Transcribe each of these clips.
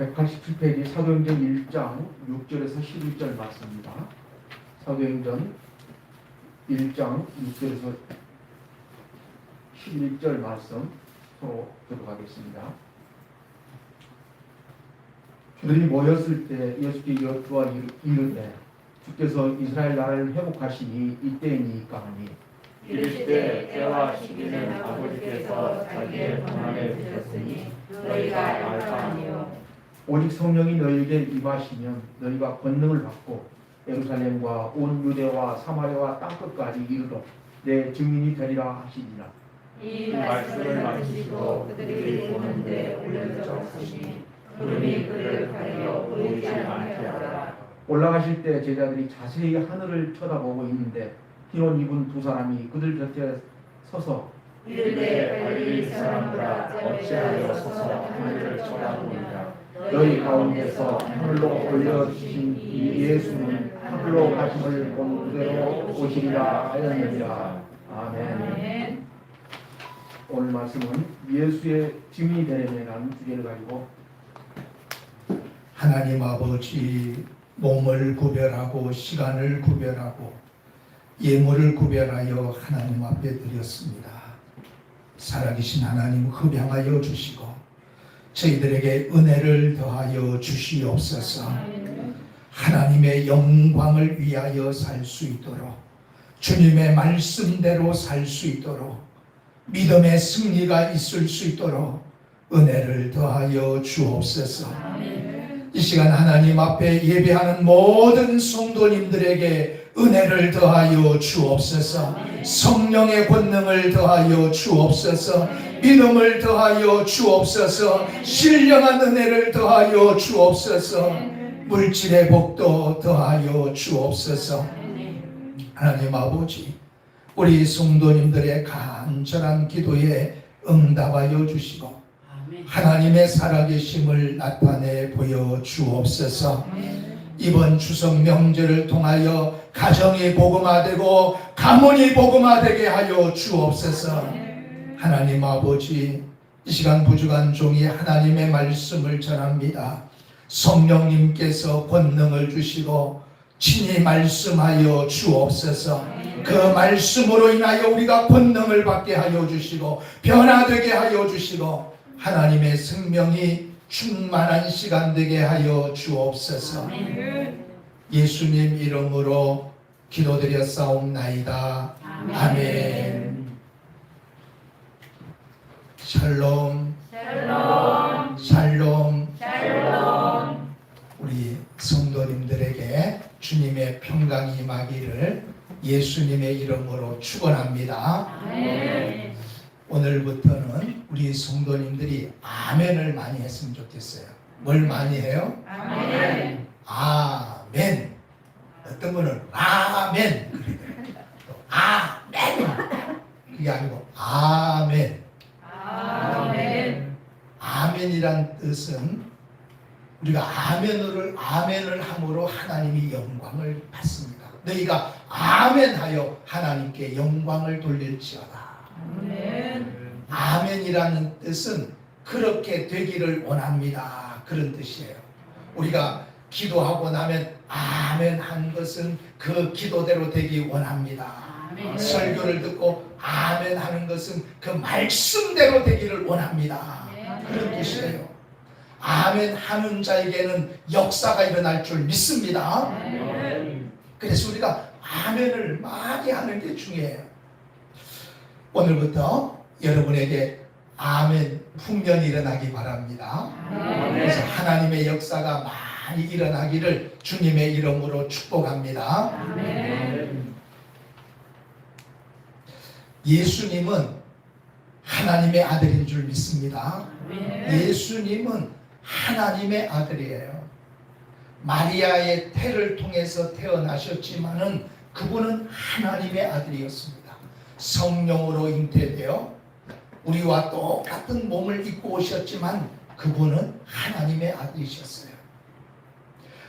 187페이지 사도행전 1장 6절에서 11절 말씀입니다. 사도행전 1장 6절에서 11절 말씀 서로 들어가겠습니다. 주들이 모였을 때 예수께 여쭈어 이르되 주께서 이스라엘 나라를 회복하시니 이때이니까 하니 이르시되 때와 시기는 아버지께서 자기의 권한에 두셨으니 너희가 알까 하니요. 오직 성령이 너희에게 임하시면 너희가 권능을 받고 예루살렘과 온 유대와 사마리아와 땅끝까지 이르러 내 증인이 되리라 하시니라. 이 말씀을 마치시고 그들이 보는데 올려졌으니 구름이 그를 가려 보이지 않게 하라. 올라가실 때 제자들이 자세히 하늘을 쳐다보고 있는데 흰옷 입은 두 사람이 그들 곁에 서서 이르되 갈릴리 사람들아 어찌하여 서서 하늘을 쳐다보느냐. 너희 가운데서 하늘로 올려주신 이 예수는 하늘로 가심을 본 그대로 오시리라 하였느니라. 아멘. 오늘 말씀은 예수의 증인이 되려는 주제를 가지고 하나님 아버지 몸을 구별하고 시간을 구별하고 예물을 구별하여 하나님 앞에 드렸습니다. 살아계신 하나님 흡양하여 주시고 저희들에게 은혜를 더하여 주시옵소서. 하나님의 영광을 위하여 살 수 있도록 주님의 말씀대로 살 수 있도록 믿음의 승리가 있을 수 있도록 은혜를 더하여 주옵소서. 이 시간 하나님 앞에 예배하는 모든 성도님들에게 은혜를 더하여 주옵소서. 성령의 권능을 더하여 주옵소서. 믿음을 더하여 주옵소서. 신령한 은혜를 더하여 주옵소서. 물질의 복도 더하여 주옵소서. 하나님 아버지, 우리 성도님들의 간절한 기도에 응답하여 주시고 하나님의 살아계심을 나타내 보여 주옵소서. 이번 추석 명절을 통하여 가정이 복음화되고 가문이 복음화되게 하여 주옵소서. 하나님 아버지, 이 시간 부족한 종이 하나님의 말씀을 전합니다. 성령님께서 권능을 주시고 친히 말씀하여 주옵소서. 그 말씀으로 인하여 우리가 권능을 받게 하여 주시고 변화되게 하여 주시고 하나님의 생명이 충만한 시간 되게 하여 주옵소서. 예수님 이름으로 기도드렸사옵나이다. 아멘. 샬롬, 샬롬, 샬롬. 샬롬. 우리 성도님들에게 주님의 평강이 임하기를 예수님의 이름으로 축원합니다. 아멘. 오늘부터는 우리 성도님들이 아멘을 많이 했으면 좋겠어요. 뭘 많이 해요? 아멘. 아멘. 어떤 분은 아멘 그러더라고요. 또 아멘 그게 아니고 아멘. 아멘. 아멘이란 뜻은 우리가 아멘을 함으로 하나님이 영광을 받습니다. 너희가 아멘하여 하나님께 영광을 돌릴지어다. 아멘. 아멘이라는 뜻은 그렇게 되기를 원합니다. 그런 뜻이에요. 우리가 기도하고 나면 아멘 한 것은 그 기도대로 되기 원합니다. 아멘. 설교를 듣고 아멘 하는 것은 그 말씀대로 되기를 원합니다. 그런 뜻이에요. 아멘 하는 자에게는 역사가 일어날 줄 믿습니다. 아멘. 그래서 우리가 아멘을 많이 하는 게 중요해요. 오늘부터 여러분에게 아멘 풍년이 일어나기 바랍니다. 그래서 하나님의 역사가 많이 일어나기를 주님의 이름으로 축복합니다. 아멘. 예수님은 하나님의 아들인 줄 믿습니다. 예수님은 하나님의 아들이에요. 마리아의 태를 통해서 태어나셨지만은 그분은 하나님의 아들이었습니다. 성령으로 잉태되어 우리와 똑같은 몸을 입고 오셨지만 그분은 하나님의 아들이셨어요.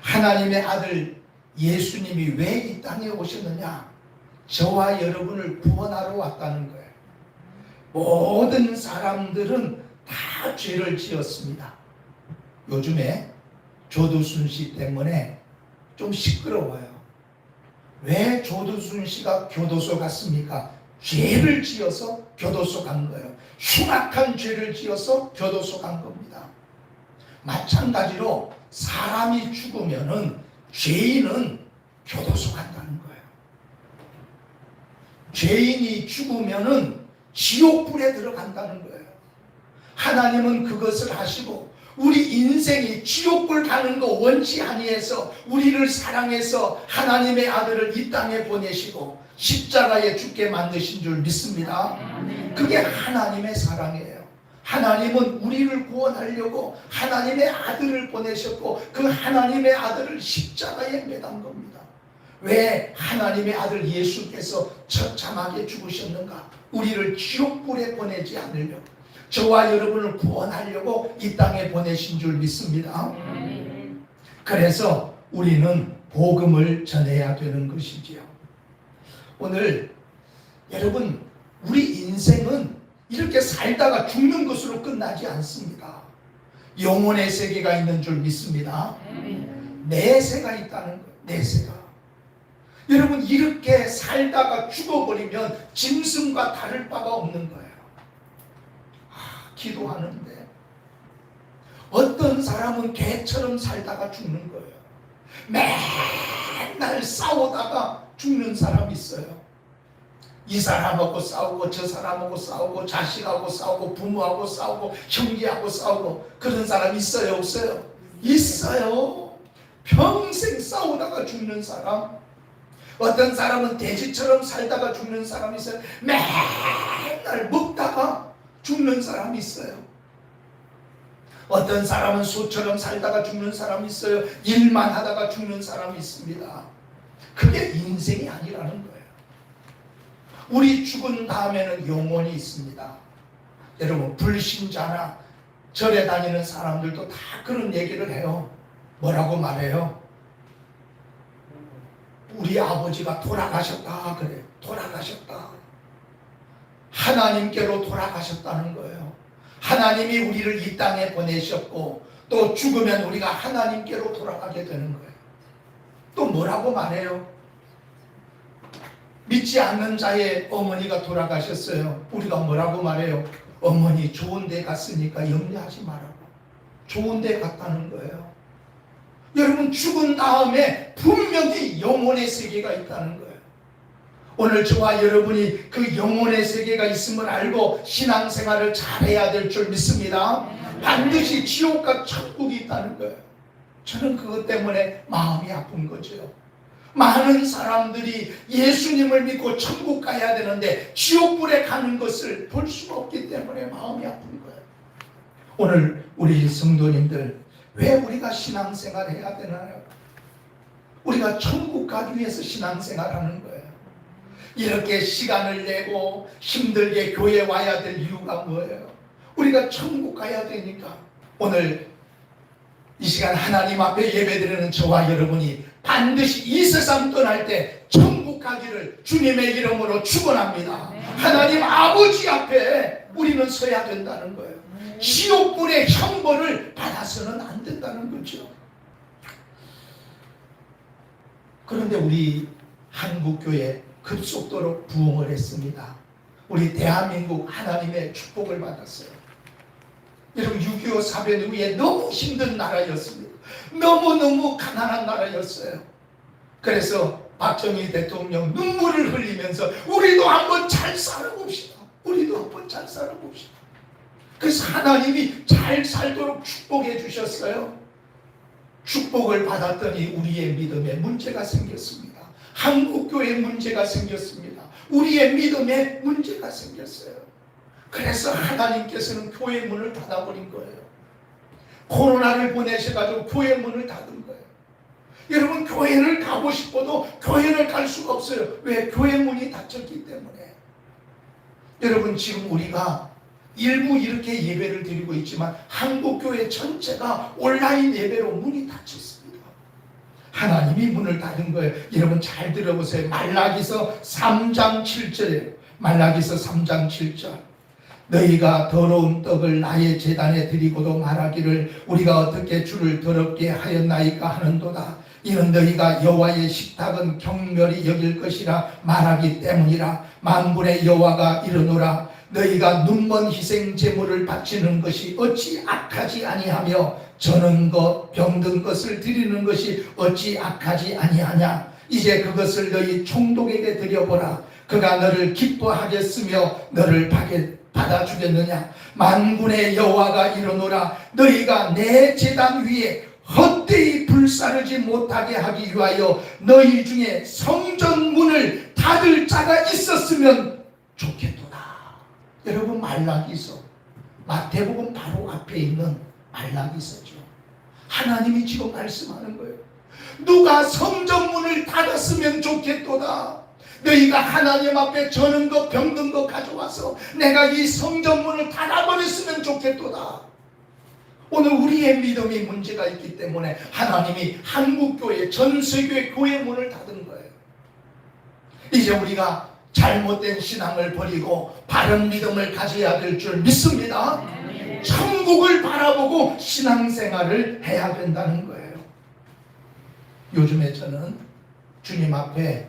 하나님의 아들 예수님이 왜 이 땅에 오셨느냐? 저와 여러분을 구원하러 왔다는 거예요. 모든 사람들은 다 죄를 지었습니다. 요즘에 조두순 씨 때문에 좀 시끄러워요. 왜 조두순 씨가 교도소 갔습니까? 죄를 지어서 교도소 간 거예요. 흉악한 죄를 지어서 교도소 간 겁니다. 마찬가지로 사람이 죽으면은 죄인은 교도소 간다는 거예요. 죄인이 죽으면은 지옥불에 들어간다는 거예요. 하나님은 그것을 하시고 우리 인생이 지옥불 가는 거 원치 아니해서 우리를 사랑해서 하나님의 아들을 이 땅에 보내시고 십자가에 죽게 만드신 줄 믿습니다. 그게 하나님의 사랑이에요. 하나님은 우리를 구원하려고 하나님의 아들을 보내셨고 그 하나님의 아들을 십자가에 매단 겁니다. 왜 하나님의 아들 예수께서 처참하게 죽으셨는가? 우리를 지옥불에 보내지 않으려고, 저와 여러분을 구원하려고 이 땅에 보내신 줄 믿습니다. 그래서 우리는 복음을 전해야 되는 것이지요. 오늘 여러분, 우리 인생은 이렇게 살다가 죽는 것으로 끝나지 않습니다. 영혼의 세계가 있는 줄 믿습니다. 내세가 있다는 거예요. 내세가. 여러분, 이렇게 살다가 죽어버리면 짐승과 다를 바가 없는 거예요. 기도하는데 어떤 사람은 개처럼 살다가 죽는 거예요. 맨날 싸우다가 죽는 사람이 있어요. 이 사람하고 싸우고 저 사람하고 싸우고 자식하고 싸우고 부모하고 싸우고 형제하고 싸우고 그런 사람 있어요? 없어요? 있어요. 평생 싸우다가 죽는 사람. 어떤 사람은 돼지처럼 살다가 죽는 사람이 있어요. 맨날 먹다가 죽는 사람이 있어요. 어떤 사람은 소처럼 살다가 죽는 사람이 있어요. 일만 하다가 죽는 사람이 있습니다. 그게 인생이 아니라는 거예요. 우리 죽은 다음에는 영혼이 있습니다. 여러분, 불신자나 절에 다니는 사람들도 다 그런 얘기를 해요. 뭐라고 말해요? 우리 아버지가 돌아가셨다 그래요. 돌아가셨다. 하나님께로 돌아가셨다는 거예요. 하나님이 우리를 이 땅에 보내셨고 또 죽으면 우리가 하나님께로 돌아가게 되는 거예요. 또 뭐라고 말해요? 믿지 않는 자의 어머니가 돌아가셨어요. 우리가 뭐라고 말해요? 어머니 좋은 데 갔으니까 염려하지 말라고. 좋은 데 갔다는 거예요. 여러분, 죽은 다음에 분명히 영혼의 세계가 있다는 거예요. 오늘 저와 여러분이 그 영혼의 세계가 있음을 알고 신앙생활을 잘해야 될 줄 믿습니다. 반드시 지옥과 천국이 있다는 거예요. 저는 그것 때문에 마음이 아픈 거죠. 많은 사람들이 예수님을 믿고 천국 가야 되는데 지옥불에 가는 것을 볼 수가 없기 때문에 마음이 아픈 거예요. 오늘 우리 성도님들, 왜 우리가 신앙생활 해야 되나요? 우리가 천국 가기 위해서 신앙생활 하는 거예요. 이렇게 시간을 내고 힘들게 교회 와야 될 이유가 뭐예요? 우리가 천국 가야 되니까. 오늘 이 시간 하나님 앞에 예배드리는 저와 여러분이 반드시 이 세상 떠날 때 천국 가기를 주님의 이름으로 축원합니다. 하나님 아버지 앞에 우리는 서야 된다는 거예요. 지옥불의 형벌을 받아서는 안 된다는 거죠. 그런데 우리 한국교회 급속도로 부흥을 했습니다. 우리 대한민국 하나님의 축복을 받았어요. 여러분, 6.25 사변 이후에 너무 힘든 나라였습니다. 너무너무 가난한 나라였어요. 그래서 박정희 대통령 눈물을 흘리면서 우리도 한번 잘 살아봅시다. 우리도 한번 잘 살아봅시다. 그래서 하나님이 잘 살도록 축복해 주셨어요. 축복을 받았더니 우리의 믿음에 문제가 생겼습니다. 한국교회에 문제가 생겼습니다. 우리의 믿음에 문제가 생겼어요. 그래서 하나님께서는 교회 문을 닫아버린 거예요. 코로나를 보내셔가지고 교회 문을 닫은 거예요. 여러분, 교회를 가고 싶어도 교회를 갈 수가 없어요. 왜? 교회 문이 닫혔기 때문에. 여러분, 지금 우리가 일부 이렇게 예배를 드리고 있지만 한국교회 전체가 온라인 예배로 문이 닫혔습니다. 하나님이 문을 닫은 거예요. 여러분 잘 들어보세요. 말라기서 3장 7절이에요. 말라기서 3장 7절. 너희가 더러운 떡을 나의 제단에 드리고도 말하기를 우리가 어떻게 주를 더럽게 하였나이까 하는도다. 이는 너희가 여호와의 식탁은 경멸히 여길 것이라 말하기 때문이라. 만군의 여호와가 이르노라. 너희가 눈먼 희생 제물을 바치는 것이 어찌 악하지 아니하며 저는 것 병든 것을 드리는 것이 어찌 악하지 아니하냐. 이제 그것을 너희 총독에게 드려보라. 그가 너를 기뻐하겠으며 너를 받아주겠느냐. 만군의 여호와가 이르노라. 너희가 내 제단 위에 헛되이 불사르지 못하게 하기 위하여 너희 중에 성전 문을 닫을 자가 있었으면 좋겠도다. 여러분, 말라기서 마태복음 바로 앞에 있는 말라기서죠. 하나님이 지금 말씀하는 거예요. 누가 성전 문을 닫았으면 좋겠도다. 너희가 하나님 앞에 저는 것 병든 것 가져와서 내가 이 성전 문을 닫아버렸으면 좋겠도다. 오늘 우리의 믿음이 문제가 있기 때문에 하나님이 한국교회 전세교회 교회 문을 닫은 거예요. 이제 우리가 잘못된 신앙을 버리고 바른 믿음을 가져야 될 줄 믿습니다. 천국을 바라보고 신앙생활을 해야 된다는 거예요. 요즘에 저는 주님 앞에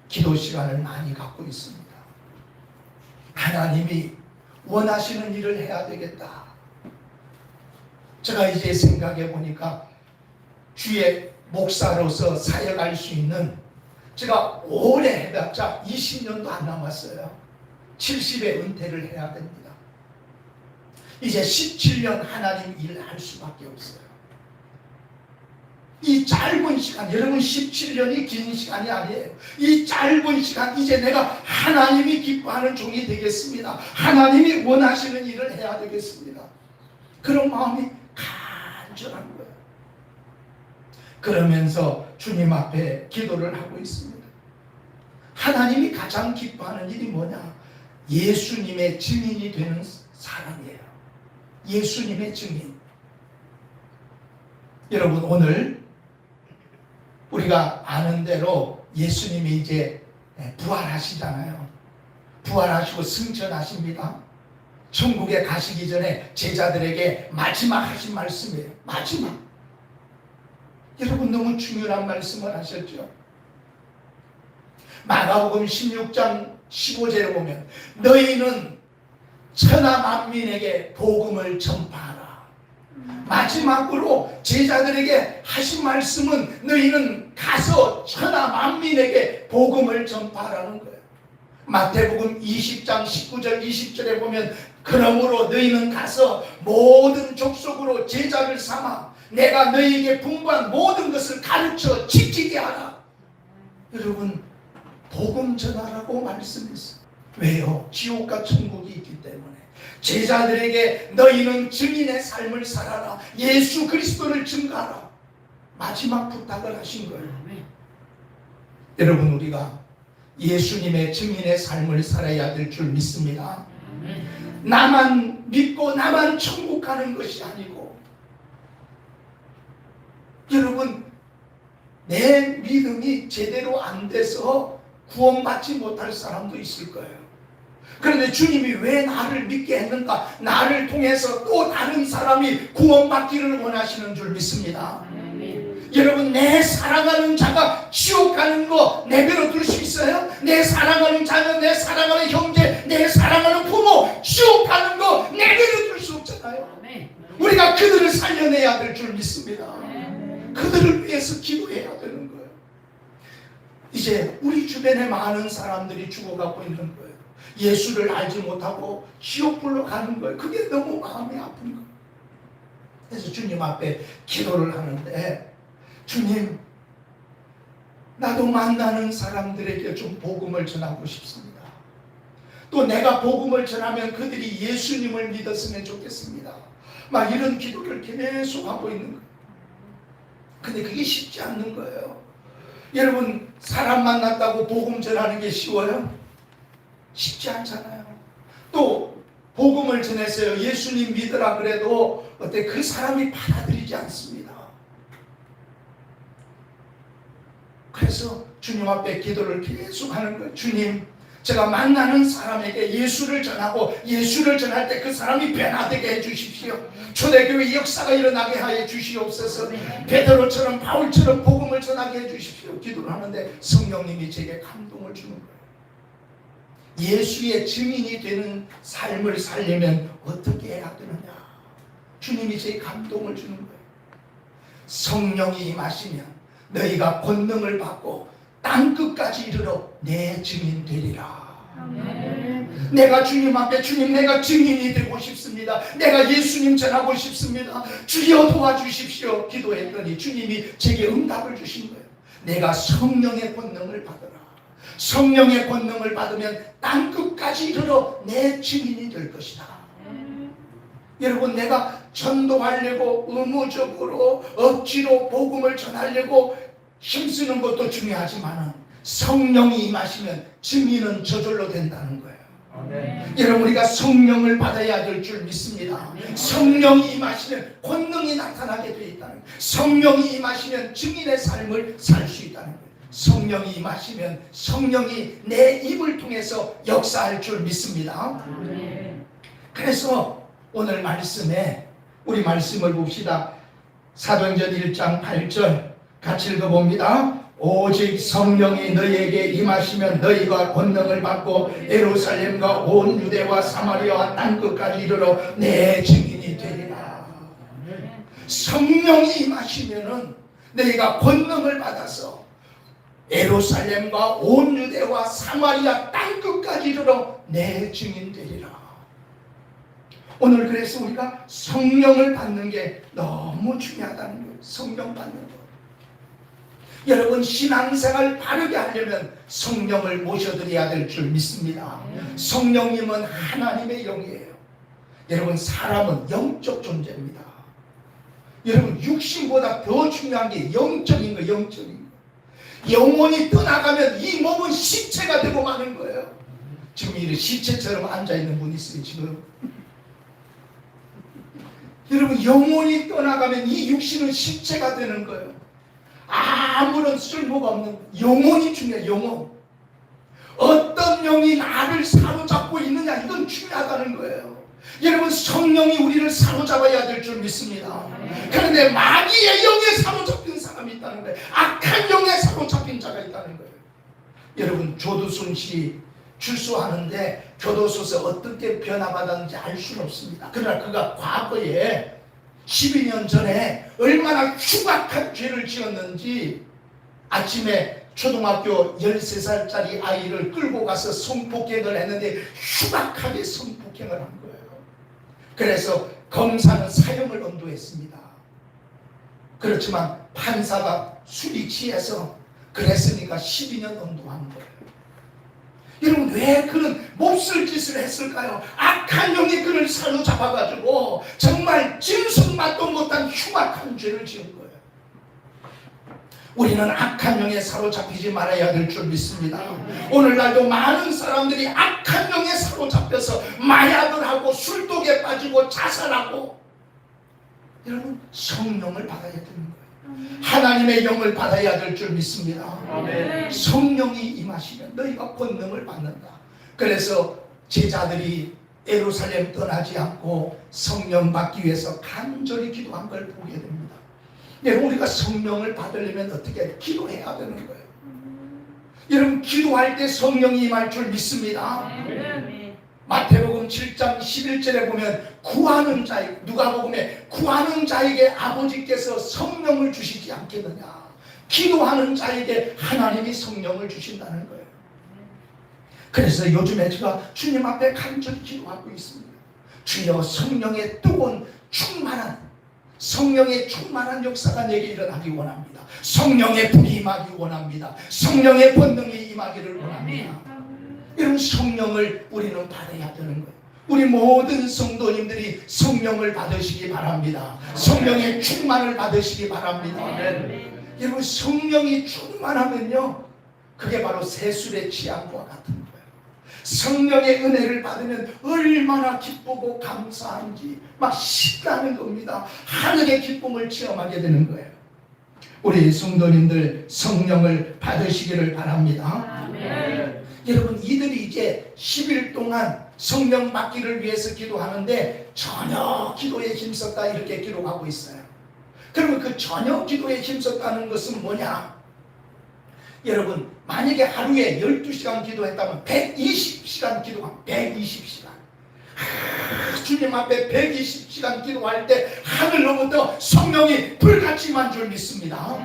기도 시간을 많이 갖고 있습니다. 하나님이 원하시는 일을 해야 되겠다. 제가 이제 생각해 보니까 주의 목사로서 사역할 수 있는, 제가 오래 해봤자 20년도 안 남았어요. 70에 은퇴를 해야 됩니다. 이제 17년 하나님 일을 할 수밖에 없어요. 이 짧은 시간, 여러분 17년이 긴 시간이 아니에요. 이 짧은 시간 이제 내가 하나님이 기뻐하는 종이 되겠습니다. 하나님이 원하시는 일을 해야 되겠습니다. 그런 마음이 간절한 거예요. 그러면서 주님 앞에 기도를 하고 있습니다. 하나님이 가장 기뻐하는 일이 뭐냐? 예수님의 증인이 되는 사람이에요. 예수님의 증인. 여러분, 오늘 우리가 아는 대로 예수님이 이제 부활하시잖아요. 부활하시고 승천하십니다. 천국에 가시기 전에 제자들에게 마지막 하신 말씀이에요. 마지막. 여러분, 너무 중요한 말씀을 하셨죠. 마가복음 16장 15절에 보면 너희는 천하 만민에게 복음을 전파하라. 마지막으로 제자들에게 하신 말씀은 너희는 가서 천하 만민에게 복음을 전파하라는 거예요. 마태복음 20장 19절 20절에 보면 그러므로 너희는 가서 모든 족속으로 제자를 삼아 내가 너희에게 분부한 모든 것을 가르쳐 지키게 하라. 여러분, 복음 전하라고 말씀했어요. 왜요? 지옥과 천국이 있기 때문에. 제자들에게 너희는 증인의 삶을 살아라. 예수 그리스도를 증거하라. 마지막 부탁을 하신 거예요. 여러분, 우리가 예수님의 증인의 삶을 살아야 될 줄 믿습니다. 나만 믿고 나만 천국 가는 것이 아니고, 여러분, 내 믿음이 제대로 안 돼서 구원받지 못할 사람도 있을 거예요. 그런데 주님이 왜 나를 믿게 했는가? 나를 통해서 또 다른 사람이 구원받기를 원하시는 줄 믿습니다. 여러분, 내 사랑하는 자가 지옥 가는 거 내버려 둘 수 있어요? 내 사랑하는 자녀, 내 사랑하는 형제, 내 사랑하는 부모 지옥 가는 거 내버려 둘 수 없잖아요. 우리가 그들을 살려내야 될 줄 믿습니다. 그들을 위해서 기도해야 되는 거예요. 이제 우리 주변에 많은 사람들이 죽어가고 있는 거예요. 예수를 알지 못하고 지옥불로 가는 거예요. 그게 너무 마음이 아픈 거예요. 그래서 주님 앞에 기도를 하는데, 주님, 나도 만나는 사람들에게 좀 복음을 전하고 싶습니다. 또 내가 복음을 전하면 그들이 예수님을 믿었으면 좋겠습니다. 막 이런 기도를 계속 하고 있는 거예요. 근데 그게 쉽지 않는 거예요. 여러분, 사람 만났다고 복음 전하는 게 쉬워요? 쉽지 않잖아요. 또 복음을 전했어요. 예수님 믿으라 그래도 어때 그 사람이 받아들이지 않습니다. 그래서 주님 앞에 기도를 계속 하는 거예요. 주님, 제가 만나는 사람에게 예수를 전하고 예수를 전할 때 그 사람이 변화되게 해주십시오. 초대교회 역사가 일어나게 하여 주시옵소서. 베드로처럼 바울처럼 복음을 전하게 해주십시오. 기도를 하는데 성령님이 제게 감동을 주는 거예요. 예수의 증인이 되는 삶을 살려면 어떻게 해야 되느냐. 주님이 제 감동을 주는 거예요. 성령이 임하시면 너희가 권능을 받고 땅끝까지 이르러 내 증인 되리라. 내가 주님 앞에 주님 내가 증인이 되고 싶습니다. 내가 예수님 전하고 싶습니다. 주여 도와주십시오. 기도했더니 주님이 제게 응답을 주신 거예요. 내가 성령의 권능을 받으라. 성령의 권능을 받으면 땅끝까지 이르러 내 증인이 될 것이다. 여러분, 내가 전도하려고 의무적으로 억지로 복음을 전하려고 힘쓰는 것도 중요하지만 성령이 임하시면 증인은 저절로 된다는 거예요. 아멘. 여러분, 우리가 성령을 받아야 될 줄 믿습니다. 성령이 임하시면 권능이 나타나게 되어 있다는 거예요. 성령이 임하시면 증인의 삶을 살 수 있다는 거예요. 성령이 임하시면 성령이 내 입을 통해서 역사할 줄 믿습니다. 그래서 오늘 말씀에 우리 말씀을 봅시다. 사도행전 1장 8절 같이 읽어봅니다. 오직 성령이 너희에게 임하시면 너희가 권능을 받고 예루살렘과 온 유대와 사마리아와 땅끝까지 이르러 내 증인이 되리라. 성령이 임하시면은 너희가 권능을 받아서 예루살렘과 온 유대와 사마리아 땅끝까지 이르러 내 증인 되리라. 오늘 그래서 우리가 성령을 받는 게 너무 중요하다는 거예요. 성령 받는 것. 여러분, 신앙생활 바르게 하려면 성령을 모셔드려야 될 줄 믿습니다. 성령님은 하나님의 영이에요. 여러분, 사람은 영적 존재입니다. 여러분, 육신보다 더 중요한 게 영적인 거예요. 영적인 거. 영혼이 떠나가면 이 몸은 시체가 되고 마는 거예요. 지금 이 시체처럼 앉아있는 분이 있어요. 지금 여러분, 영혼이 떠나가면 이 육신은 시체가 되는 거예요. 아무런 쓸모가 없는 영혼이 중요해요. 영혼. 어떤 영이 나를 사로잡고 있느냐, 이건 중요하다는 거예요. 여러분, 성령이 우리를 사로잡아야 될 줄 믿습니다. 그런데 마귀의 영에 사로잡힌 사람이 있다는 거예요. 악한 영에 사로잡힌 자가 있다는 거예요. 여러분, 조두순 씨 출소하는데 교도소에서 어떻게 변화받았는지 알 수는 없습니다. 그러나 그가 과거에 12년 전에 얼마나 흉악한 죄를 지었는지 아침에 초등학교 13살짜리 아이를 끌고 가서 성폭행을 했는데 흉악하게 성폭행을 한 거예요. 그래서 검사는 사형을 언도했습니다. 그렇지만 판사가 술이 취해서 그랬으니까 12년 언도한 거예요. 여러분, 왜 그런 몹쓸 짓을 했을까요? 악한 영이 그를 사로잡아가지고 정말 짐승만도 못한 흉악한 죄를 지은 거예요. 우리는 악한 영에 사로잡히지 말아야 될 줄 믿습니다. 오늘날도 많은 사람들이 악한 영에 사로잡혀서 마약을 하고 술독에 빠지고 자살하고, 여러분, 성령을 받아야 되는 거예요. 하나님의 영을 받아야 될 줄 믿습니다. 아멘. 성령이 임하시면 너희가 권능을 받는다. 그래서 제자들이 예루살렘 떠나지 않고 성령 받기 위해서 간절히 기도한 걸 보게 됩니다. 여러분, 우리가 성령을 받으려면 어떻게 기도해야 되는 거예요. 여러분, 기도할 때 성령이 임할 줄 믿습니다. 마태복음 7장 11절에 보면 구하는 자에게, 누가복음에 구하는 자에게 아버지께서 성령을 주시지 않겠느냐. 기도하는 자에게 하나님이 성령을 주신다는 거예요. 그래서 요즘에 제가 주님 앞에 간절히 기도하고 있습니다. 주여, 성령의 뜨거운 충만한, 성령의 충만한 역사가 내게 일어나기 원합니다. 성령의 불이 임하기 원합니다. 성령의 본능이 임하기를 원합니다. 이런 성령을 우리는 받아야 되는 거예요. 우리 모든 성도님들이 성령을 받으시기 바랍니다. 성령의 충만을 받으시기 바랍니다. 여러분, 성령이 충만하면요, 그게 바로 새술의 취함과 같은 거예요. 성령의 은혜를 받으면 얼마나 기쁘고 감사한지 막 신나는 겁니다. 하늘의 기쁨을 체험하게 되는 거예요. 우리 성도님들 성령을 받으시기를 바랍니다. 아멘. 여러분, 이들이 이제 10일 동안 성령 받기를 위해서 기도하는데 전혀 기도에 힘썼다 이렇게 기록하고 있어요. 그러면 그 전혀 기도에 힘썼다는 것은 뭐냐? 여러분 만약에 하루에 12시간 기도했다면 120시간 기도하면 120시간 주님 앞에 120시간 기도할 때 하늘로부터 성령이 불같이만 줄 믿습니다.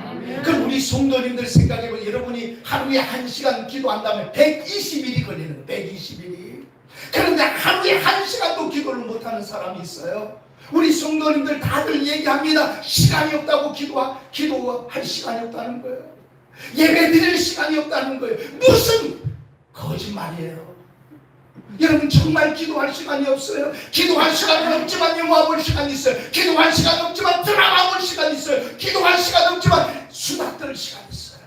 그럼 우리 성도님들 생각해보면 여러분이 하루에 1시간 기도한다면 120일이 걸리는 거예요. 120일이. 그런데 하루에 1시간도 기도를 못하는 사람이 있어요. 우리 성도님들 다들 얘기합니다. 시간이 없다고 기도할 시간이 없다는 거예요. 예배 드릴 시간이 없다는 거예요. 무슨 거짓말이에요. 여러분 정말 기도할 시간이 없어요. 기도할 시간은 없지만 영화 볼 시간이 있어요. 기도할 시간 없지만 드라마 볼 시간이 있어요. 기도할 시간 없지만 수다 떨 시간이 있어요.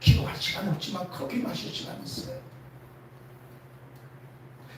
기도할 시간 없지만 커피 마실 시간이 있어요.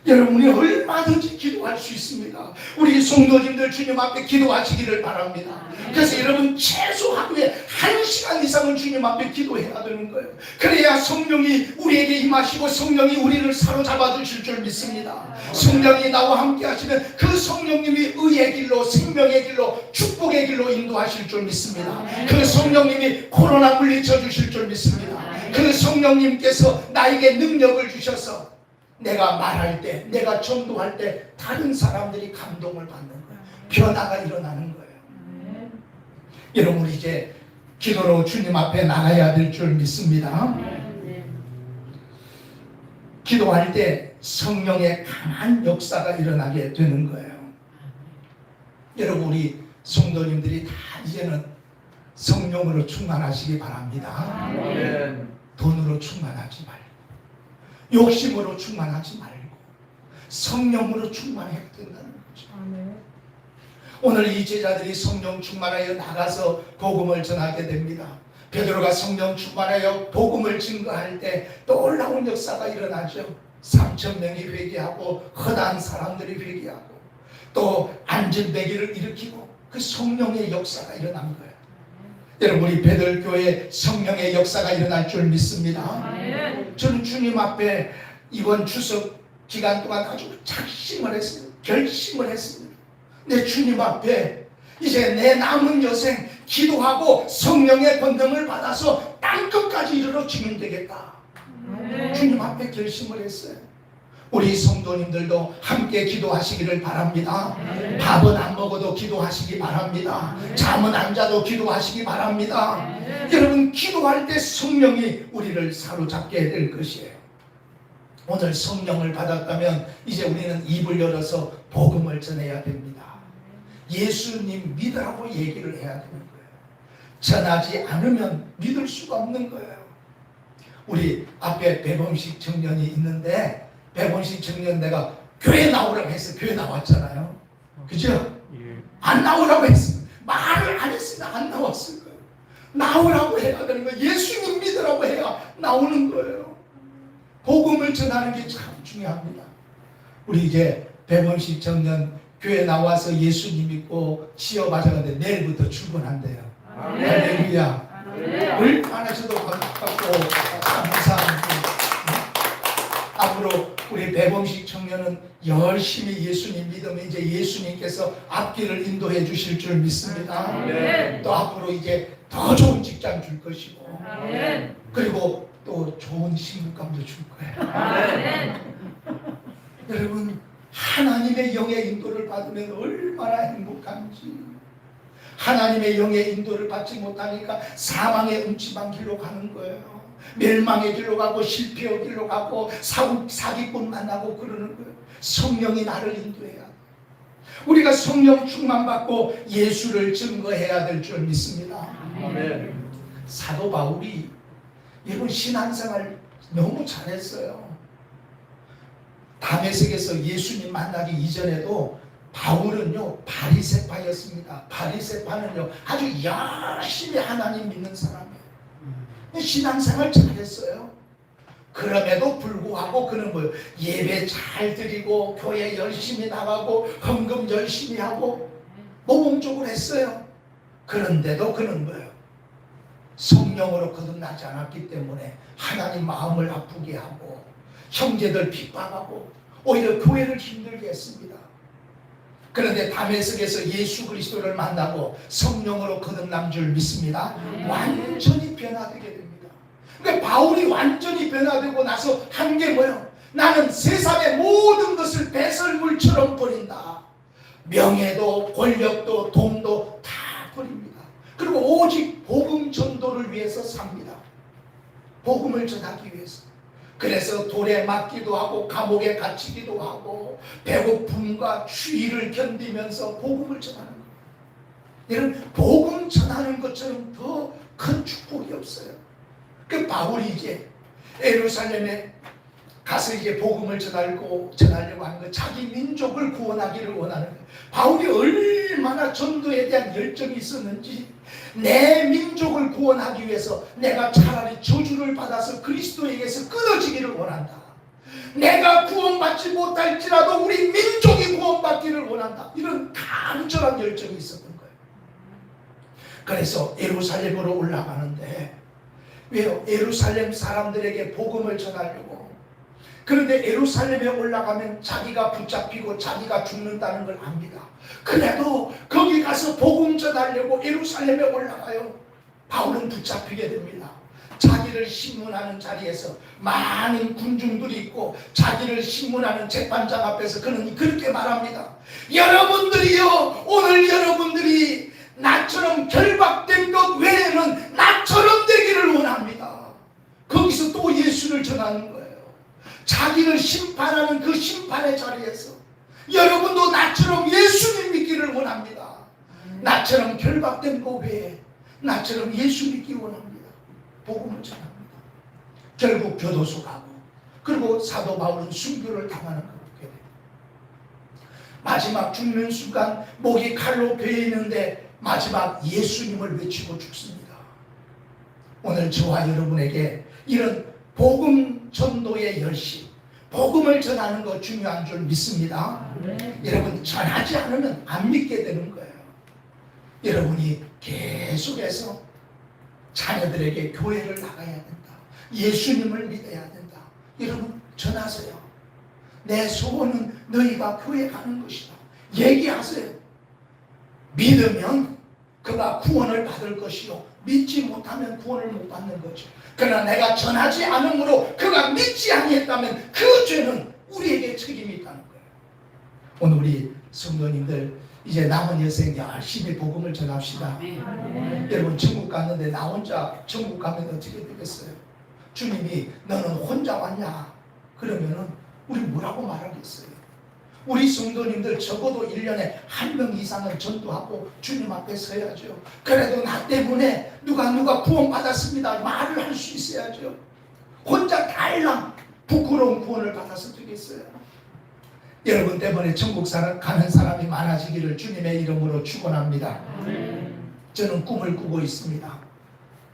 여러분이 얼마든지 기도할 수 있습니다. 우리 성도님들 주님 앞에 기도하시기를 바랍니다. 그래서 여러분 최소 하루에 1시간 이상은 주님 앞에 기도해야 되는 거예요. 그래야 성령이 우리에게 임하시고 성령이 우리를 사로잡아 주실 줄 믿습니다. 성령이 나와 함께 하시면 그 성령님이 의의 길로 생명의 길로 축복의 길로 인도하실 줄 믿습니다. 그 성령님이 코로나 물리쳐 주실 줄 믿습니다. 그 성령님께서 나에게 능력을 주셔서 내가 말할 때, 내가 전도할 때 다른 사람들이 감동을 받는 거예요. 변화가 일어나는 거예요. 여러분 이제 기도로 주님 앞에 나가야 될 줄 믿습니다. 기도할 때 성령의 강한 역사가 일어나게 되는 거예요. 여러분 우리 성도님들이 다 이제는 성령으로 충만하시기 바랍니다. 돈으로 충만하지 말고 욕심으로 충만하지 말고 성령으로 충만해야 된다는 거죠. 오늘 이 제자들이 성령 충만하여 나가서 복음을 전하게 됩니다. 베드로가 성령 충만하여 복음을 증거할 때 놀라운 역사가 일어나죠. 3,000명이 회개하고 허다한 사람들이 회개하고 또 안전배기를 일으키고 그 성령의 역사가 일어난 거예요. 여러분 우리 베들교회 성령의 역사가 일어날 줄 믿습니다. 저는 주님 앞에 이번 추석 기간 동안 아주 작심을 했어요. 결심을 했습니다. 내 주님 앞에 이제 내 남은 여생 기도하고 성령의 권능을 받아서 땅끝까지 이르러 지면 되겠다. 주님 앞에 결심을 했어요. 우리 성도님들도 함께 기도하시기를 바랍니다. 밥은 안 먹어도 기도하시기 바랍니다. 잠은 안 자도 기도하시기 바랍니다. 여러분 기도할 때 성령이 우리를 사로잡게 될 것이에요. 오늘 성령을 받았다면 이제 우리는 입을 열어서 복음을 전해야 됩니다. 예수님 믿으라고 얘기를 해야 되는 거예요. 전하지 않으면 믿을 수가 없는 거예요. 우리 앞에 배범식 청년이 있는데 배범식 청년 내가 교회 나오라고 해서 교회 나왔잖아요. 그죠? 안 나오라고 했으면 말을 안 했으면 안 나왔을 거예요. 나오라고 해야 되는 거예요. 예수님 믿으라고 해야 나오는 거예요. 복음을 전하는 게 참 중요합니다. 우리 이제 배범식 청년 교회 나와서 예수님 믿고 취업하자는데 내일부터 출근한대요. 할렐루야. 얼마나 저도 반갑고 감사합니다. 앞으로 우리 배범식 청년은 열심히 예수님 믿으면 이제 예수님께서 앞길을 인도해 주실 줄 믿습니다. 또 앞으로 이제 더 좋은 직장 줄 것이고 그리고 또 좋은 신부감도 줄 거예요. 여러분 하나님의 영의 인도를 받으면 얼마나 행복한지. 하나님의 영의 인도를 받지 못하니까 사망의 음침한 길로 가는 거예요. 멸망의 길로 가고 실패의 길로 가고 사기꾼 만나고 그러는 거예요. 성령이 나를 인도해야 돼. 우리가 성령 충만 받고 예수를 증거해야 될 줄 믿습니다. 아멘. 사도 바울이 이번 신앙생활 너무 잘했어요. 다메섹에서 예수님 만나기 이전에도 바울은요 바리새파였습니다. 바리새파는요 아주 열심히 하나님 믿는 사람이에요. 신앙생활 잘했어요. 그럼에도 불구하고 그는 뭐예요? 예배 잘 드리고 교회 열심히 나가고 헌금 열심히 하고 모범적으로 했어요. 그런데도 그는 뭐예요? 성령으로 거듭나지 않았기 때문에 하나님 마음을 아프게 하고 형제들 핍박하고 오히려 교회를 힘들게 했습니다. 그런데 다메섹에서 예수 그리스도를 만나고 성령으로 거듭난 줄 믿습니다. 완전히 변화되게 됩니다. 그러니까 바울이 완전히 변화되고 나서 한 게 뭐예요? 나는 세상의 모든 것을 배설물처럼 버린다. 명예도 권력도 돈도 다 버립니다. 그리고 오직 복음 전도를 위해서 삽니다. 복음을 전하기 위해서. 그래서 돌에 맞기도 하고 감옥에 갇히기도 하고 배고픔과 추위를 견디면서 복음을 전하는 거예요. 이런 복음 전하는 것처럼 더 큰 축복이 없어요. 그 바울이 이제 예루살렘에 가서 이제 복음을 전하려고 하는 거예요. 자기 민족을 구원하기를 원하는 거예요. 바울이 얼마나 전도에 대한 열정이 있었는지, 내 민족을 구원하기 위해서 내가 차라리 저주를 받아서 그리스도에게서 끊어지기를 원한다. 내가 구원받지 못할지라도 우리 민족이 구원받기를 원한다. 이런 간절한 열정이 있었던 거예요. 그래서 예루살렘으로 올라가는데, 왜요? 예루살렘 사람들에게 복음을 전하려고. 그런데 예루살렘에 올라가면 자기가 붙잡히고 자기가 죽는다는 걸 압니다. 그래도 거기 가서 복음 전하려고 예루살렘에 올라가요. 바울은 붙잡히게 됩니다. 자기를 신문하는 자리에서 많은 군중들이 있고 자기를 신문하는 재판장 앞에서 그는 그렇게 말합니다. 여러분들이요, 오늘 여러분들이 나처럼 결박된 것 외에는 나처럼 되기를 원합니다. 거기서 또 예수를 전하는 거예요. 자기를 심판하는 그 심판의 자리에서 여러분도 나처럼 예수님 믿기를 원합니다. 나처럼 결박된 것 외에 나처럼 예수 믿기 원합니다. 복음을 전합니다. 결국 교도소 가고, 그리고 사도 바울은 순교를 당하는 걸 보게 됩니다. 마지막 죽는 순간 목이 칼로 베어 있는데 마지막 예수님을 외치고 죽습니다. 오늘 저와 여러분에게 이런 복음 전도의 열심, 복음을 전하는 거 중요한 줄 믿습니다. 여러분, 전하지 않으면 안 믿게 되는 거예요. 여러분이 계속해서 자녀들에게 교회를 나가야 된다. 예수님을 믿어야 된다. 여러분, 전하세요. 내 소원은 너희가 교회 가는 것이다. 얘기하세요. 믿으면 그가 구원을 받을 것이요, 믿지 못하면 구원을 못 받는 거죠. 그러나 내가 전하지 않으므로 그가 믿지 아니했다면 그 죄는 우리에게 책임이 있다는 거예요. 오늘 우리 성도님들 이제 남은 여생 열심히 복음을 전합시다. 여러분, 천국 갔는데 나 혼자 천국 가면 어떻게 되겠어요? 주님이 너는 혼자 왔냐? 그러면은 우리 뭐라고 말하겠어요? 우리 성도님들 적어도 1년에 1명 이상은 전도하고 주님 앞에 서야죠. 그래도 나 때문에 누가 구원받았습니다 말을 할 수 있어야죠. 혼자 달랑 부끄러운 구원을 받아서 되겠어요? 여러분 때문에 천국 가는 사람이 많아지기를 주님의 이름으로 축원합니다. 저는 꿈을 꾸고 있습니다.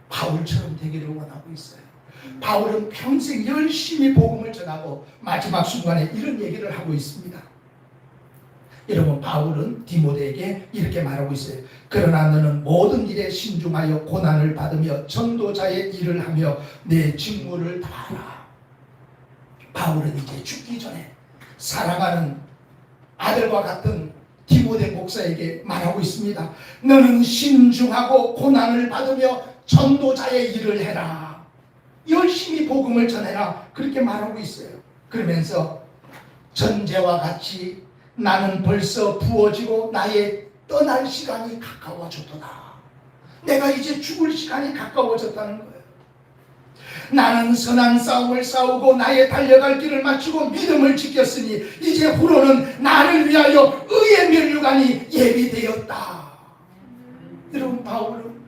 바울처럼 되기를 원하고 있어요. 바울은 평생 열심히 복음을 전하고 마지막 순간에 이런 얘기를 하고 있습니다. 여러분, 바울은 디모데에게 이렇게 말하고 있어요. 그러나 너는 모든 일에 신중하여 고난을 받으며 전도자의 일을 하며 내 직무를 다하라. 바울은 이제 죽기 전에 사랑하는 아들과 같은 디모데 목사에게 말하고 있습니다. 너는 신중하고 고난을 받으며 전도자의 일을 해라. 열심히 복음을 전해라. 그렇게 말하고 있어요. 그러면서 전제와 같이 나는 벌써 부어지고 나의 떠날 시간이 가까워졌도다. 내가 이제 죽을 시간이 가까워졌다는 거예요. 나는 선한 싸움을 싸우고 나의 달려갈 길을 마치고 믿음을 지켰으니 이제 후로는 나를 위하여 의의 면류관이 예비되었다. 여러분, 바울은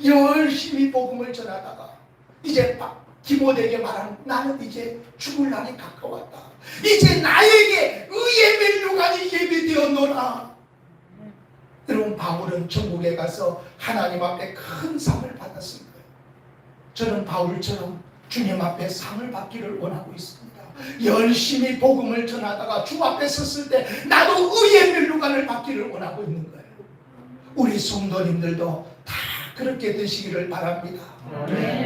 열심히 복음을 전하다가 이제 디모데에게 말하는, 나는 이제 죽을 날이 가까웠다. 이제 나에게 의의 면류관이 예비되었노라. 여러분, 바울은 천국에 가서 하나님 앞에 큰 상을 받았을 거예요. 저는 바울처럼 주님 앞에 상을 받기를 원하고 있습니다. 열심히 복음을 전하다가 주 앞에 섰을 때 나도 의의 면류관을 받기를 원하고 있는 거예요. 우리 성도님들도 다 그렇게 되시기를 바랍니다.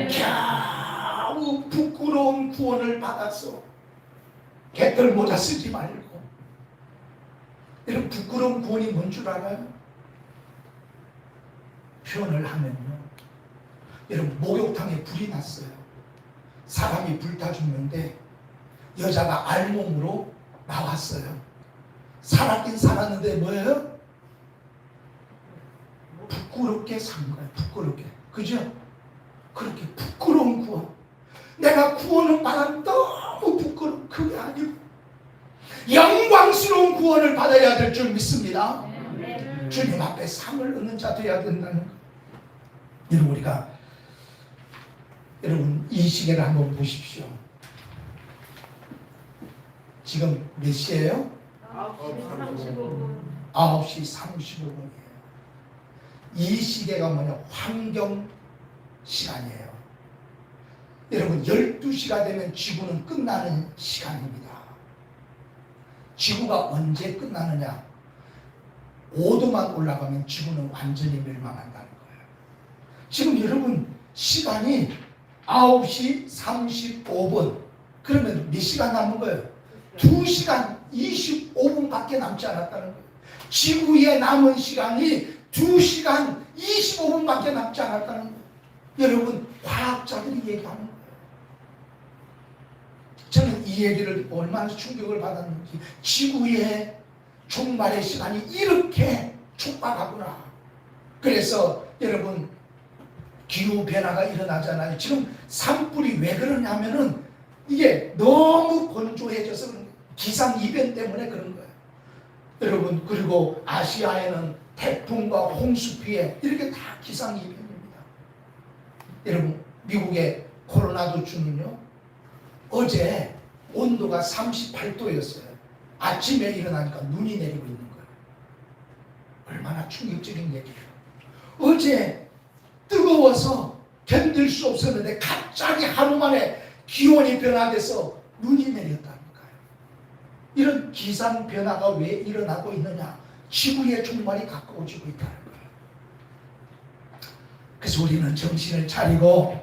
겨우 부끄러운 구원을 받아서 개털 모자 쓰지 말고. 이런 부끄러운 구원이 뭔 줄 알아요? 표현을 하면요, 여러분, 목욕탕에 불이 났어요. 사람이 불타 죽는데 여자가 알몸으로 나왔어요. 살았긴 살았는데 뭐예요? 부끄럽게 산 거예요. 부끄럽게. 그죠? 그렇게 부끄러운 구원. 내가 구원을 받아 너무 부끄러워. 그게 아니고 영광스러운 구원을 받아야 될 줄 믿습니다. 주님 앞에 상을 얻는 자 되어야 된다는 거. 여러분, 우리가 여러분 이 시계를 한번 보십시오. 지금 몇 시예요? 9시 35분이에요. 이 시계가 뭐냐? 환경 시간이에요. 여러분, 12시가 되면 지구는 끝나는 시간입니다. 지구가 언제 끝나느냐? 5도만 올라가면 지구는 완전히 멸망한다는 거예요. 지금 여러분 시간이 9시 35분. 그러면 몇 시간 남은 거예요? 2시간 25분밖에 남지 않았다는 거예요. 지구에 남은 시간이 2시간 25분밖에 남지 않았다는 거예요. 여러분, 과학자들이 얘기하는 거예요. 저는 이 얘기를 얼마나 충격을 받았는지, 지구의 종말의 시간이 이렇게 촉박하구나. 그래서 여러분, 기후변화가 일어나잖아요. 지금 산불이 왜 그러냐면은 이게 너무 건조해져서 그런 거예요. 기상이변 때문에 그런 거예요. 여러분, 그리고 아시아에는 태풍과 홍수 피해, 이렇게 다 기상이변입니다. 여러분, 미국의 코로라도주는요, 어제 온도가 38도였어요. 아침에 일어나니까 눈이 내리고 있는 거예요. 얼마나 충격적인 얘기예요. 어제 뜨거워서 견딜 수 없었는데 갑자기 하루 만에 기온이 변화돼서 눈이 내렸다니까요. 이런 기상 변화가 왜 일어나고 있느냐? 지구의 종말이 가까워지고 있다는 거예요. 그래서 우리는 정신을 차리고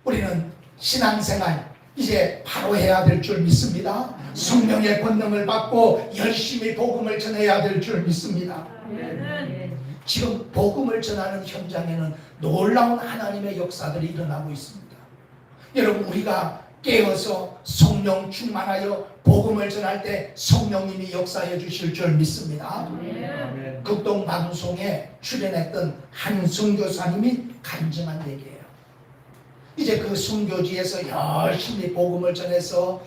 우리는 신앙생활 이제 바로 해야 될 줄 믿습니다. 성령의 권능을 받고 열심히 복음을 전해야 될 줄 믿습니다. 지금 복음을 전하는 현장에는 놀라운 하나님의 역사들이 일어나고 있습니다. 여러분, 우리가 깨어서 성령 충만하여 복음을 전할 때 성령님이 역사해 주실 줄 믿습니다. 극동 방송에 출연했던 한 선교사님이 간증한 얘기예요. 이제 그 선교지에서 열심히 복음을 전해서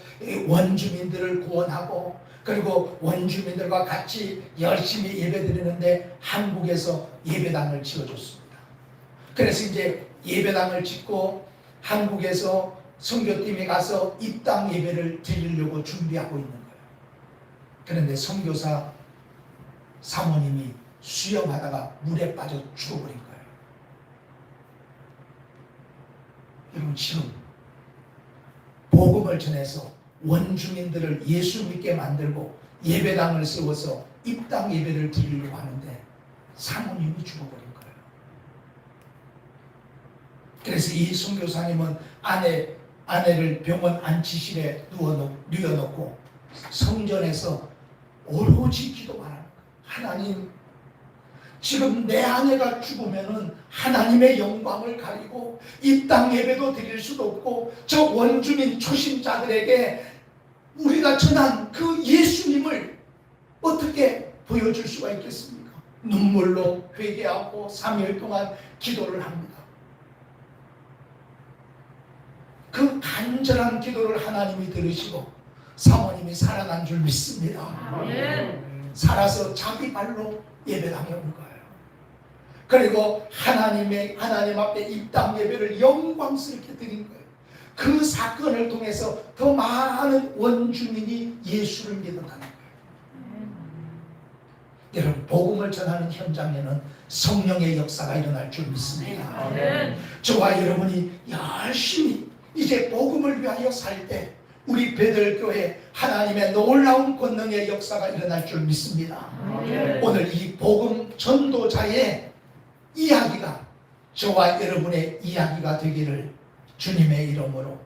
원주민들을 구원하고, 그리고 원주민들과 같이 열심히 예배드리는데 한국에서 예배당을 지어줬습니다. 그래서 이제 예배당을 짓고 한국에서 선교팀이 가서 입당 예배를 드리려고 준비하고 있는 거예요. 그런데 선교사 사모님이 수영하다가 물에 빠져 죽어버린 거예요. 여러분, 지금 복음을 전해서 원주민들을 예수 믿게 만들고 예배당을 세워서 입당 예배를 드리려고 하는데 사모님이 죽어버린 거예요. 그래서 이 선교사님은 아내를 병원 안치실에 누워놓고 성전에서 오로지 기도만 하는 거예요. 하나님, 지금 내 아내가 죽으면은 하나님의 영광을 가리고 입당 예배도 드릴 수도 없고 저 원주민 초심자들에게 우리가 전한 그 예수님을 어떻게 보여줄 수가 있겠습니까? 눈물로 회개하고 3일 동안 기도를 합니다. 그 간절한 기도를 하나님이 들으시고 사모님이 살아난 줄 믿습니다. 살아서 자기 발로 예배당에 온 거예요. 그리고 하나님 앞에 입당 예배를 영광스럽게 드린 거예요. 그 사건을 통해서 더 많은 원주민이 예수를 믿었다는 거예요. 여러분, 복음을 전하는 현장에는 성령의 역사가 일어날 줄 믿습니다. 저와 여러분이 열심히 이제 복음을 위하여 살 때 우리 베들교회 하나님의 놀라운 권능의 역사가 일어날 줄 믿습니다. 오늘 이 복음 전도자의 이야기가 저와 여러분의 이야기가 되기를 주님의 이름으로